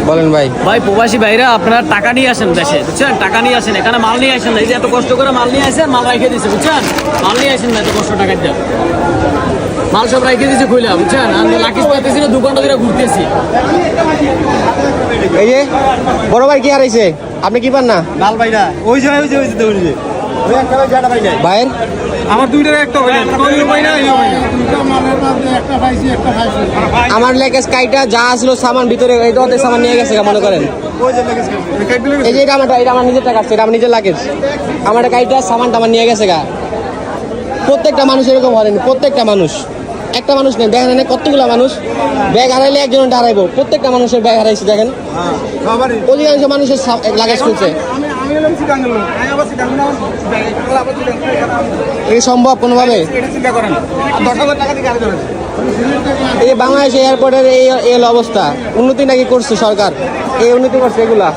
বলেন ভাই। ভাই প্রবাসী ভাইরা আপনারা টাকা নিয়ে আসেন দেশে, বুঝছেন? টাকা নিয়ে আসেন, এখানে মাল নিয়ে আসেন না। এই যে এত কষ্ট করে মাল নিয়ে আসেন, মাল রেখে দিচ্ছে, বুঝছেন? মাল নিয়ে আসেন না, এত কষ্ট টাকা দিয়ে মাল সব রেখে দিচ্ছে খুইলা, বুঝছেন? আমি লাকিস পাইতেছি না, 2 ঘন্টা ধরে ঘুরতেছি। এই যে বড় ভাই কি হারাইছে, আপনি কি পান না? লাল ভাই না, ওই যে ওই একটা ভাই জানা ভাই নাই ভাইয়ের আমার দুইটার একটা ভাই না, ওই ভাই না এই ভাই না, দুইটা মালের মধ্যে একটা পাইছি একটা পাইছি। আমার লেগেজ কাইটা যা আসলো সামান ভিতরে এই দতে সামান নিয়ে গেছে মনে করেন। ওই যে লেগেছে এই যে এটা আমার নিজের টাকা, এটা আমার নিজের লাগেজ। আমার কাইটা সামানটা আমার নিয়ে গেছে গা। প্রত্যেকটা মানুষ এরকম হয়নি, প্রত্যেকটা মানুষ, একটা মানুষ নেই, ব্যাগ হারাই কতগুলো মানুষ। ব্যাগ হারাইলে একজন হারাইবো, প্রত্যেকটা মানুষের ব্যাগ হারাইছে দেখেন। অধিকাংশ মানুষের লাগেজ খুলছে। এই সম্ভব কোনোভাবে? এই বাংলাদেশ এয়ারপোর্টের এই অবস্থা। উন্নতি নাকি করছে সরকার, এই উন্নতি করছে এগুলা।